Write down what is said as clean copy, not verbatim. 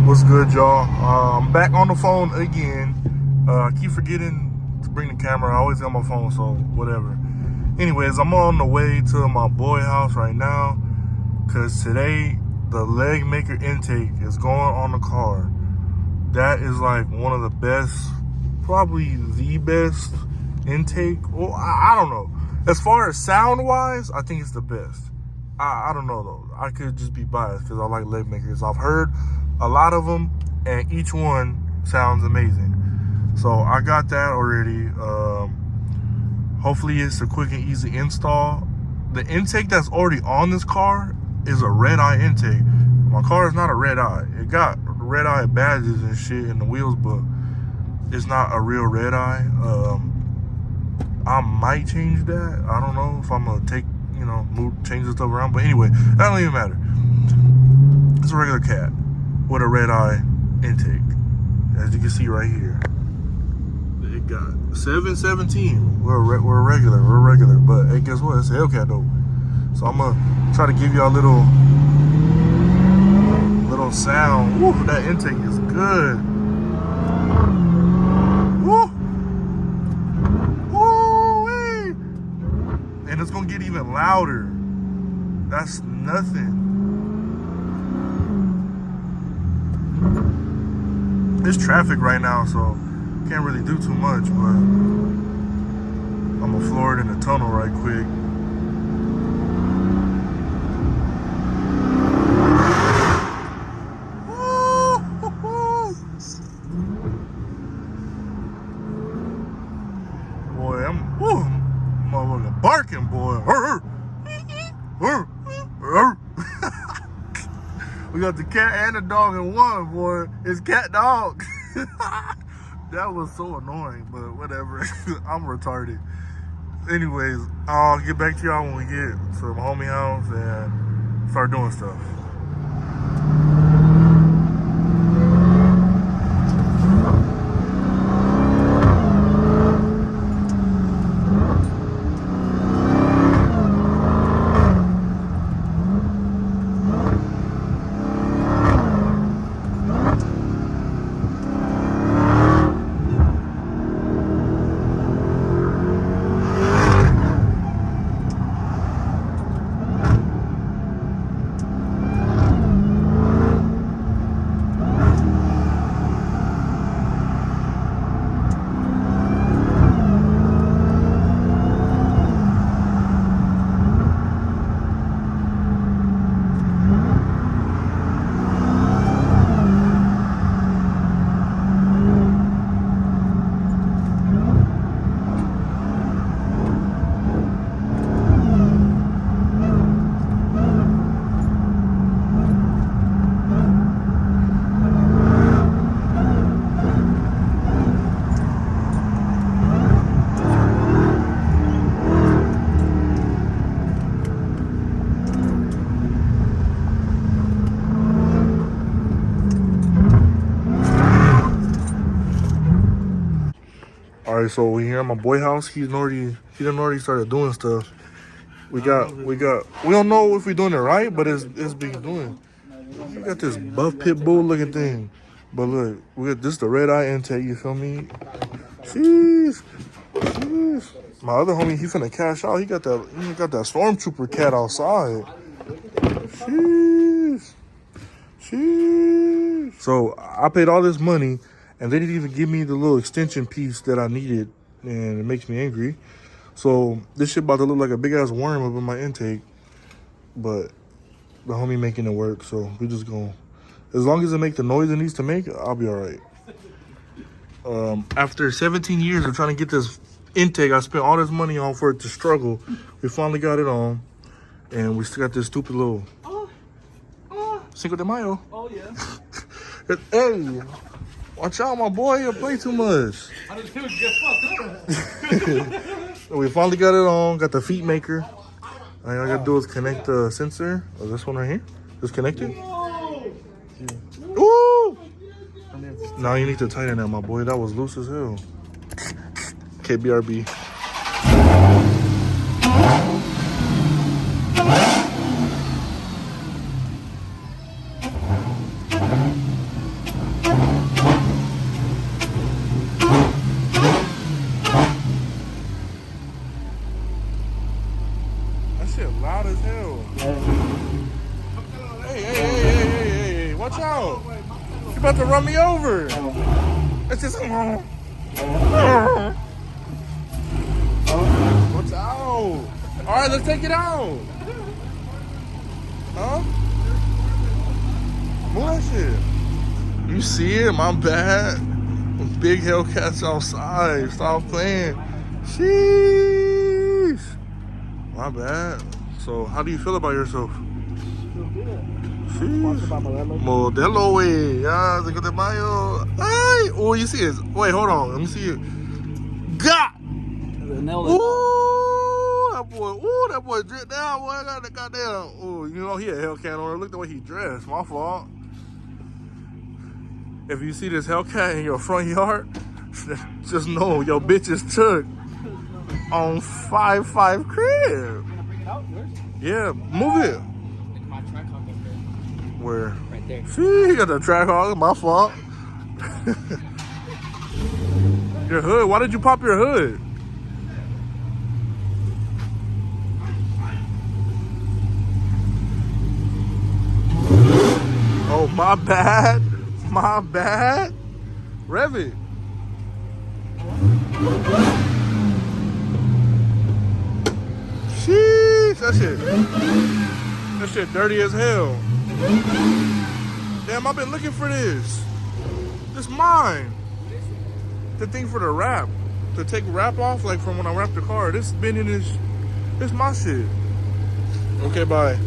What's good, y'all? I'm back on the phone again. I keep forgetting to bring the camera. I always got my phone, so whatever. Anyways, I'm on the way to my boy house right now because today the Legmaker intake is going on the car. That is like one of the best, probably the best intake. Well, I don't know. As far as sound-wise, I think it's the best. I don't know, though. I could just be biased because I like Legmakers. I've heard a lot of them, and each one sounds amazing. So I got that already. Hopefully it's a quick and easy install. The intake that's already on this car is a red eye intake. My car is not a red eye. It got red eye badges and shit in the wheels, but it's not a real red eye. I might change that. I don't know if I'm gonna change the stuff around. But anyway, that don't even matter. It's a regular cat with a red eye intake, as you can see right here. It got 717. We're regular. But hey, guess what? It's a Hellcat though. So I'm gonna try to give y'all a little sound. Woo, that intake is good. Woo, woo-wee. And it's gonna get even louder. That's nothing. There's traffic right now, so can't really do too much, but I'm gonna floor it in the tunnel right quick. Boy, I'm motherfucking barking, boy. We got the cat and the dog in one, boy. It's cat dog. That was so annoying, but whatever. I'm retarded. Anyways, I'll get back to y'all when we get to my homie house and start doing stuff. All right, so we here at my boy house. He done already started doing stuff. We don't know if we're doing it right, but it's being doing. We got this buff pit bull looking thing, but look, we got this the red eye intake. You feel me? Jeez. My other homie, he finna cash out. He got that stormtrooper cat outside. Jeez. So I paid all this money, and they didn't even give me the little extension piece that I needed, and it makes me angry. So this shit about to look like a big ass worm up in my intake, but the homie making it work. So we just gonna, as long as it make the noise it needs to make, I'll be all right. After 17 years of trying to get this intake, I spent all this money on for it to struggle. We finally got it on, and we still got this stupid little Cinco de Mayo. Oh yeah. Hey. Watch out, my boy, you play too much. I just get fucked up. We finally got it on, got the feet maker. All I gotta do is connect the sensor. Oh, this one right here. Just connect it. Ooh! Now you need to tighten that, my boy. That was loose as hell. KBRB. Watch out. She about to run me over. It's just. Watch out. All right, let's take it out. Huh? Move that shit. You see it? My bad. Big Hellcats outside. Stop playing. Sheesh. My bad. So, how do you feel about yourself? Modelo, wey. Ya, Cinco de Mayo. Ay. Oh, you see it? Wait, hold on. Let me see it. God. Ooh, that boy dripped down, boy. I got the goddamn. Oh, you know, he a Hellcat on. Look the way he dressed. My fault. If you see this Hellcat in your front yard, just know your bitch is took on 5-5 crib. You gonna bring it out? Yours? Yeah, move it. My track hawk up there. Where? Right there. See, you got the track hog. My fault. Your hood. Why did you pop your hood? Oh, my bad. My bad. Rev it. Sheesh, that shit dirty as hell. Damn, I've been looking for this. This mine. The thing for the wrap. To take wrap off, like from when I wrap the car. This been in this my shit. Okay, bye.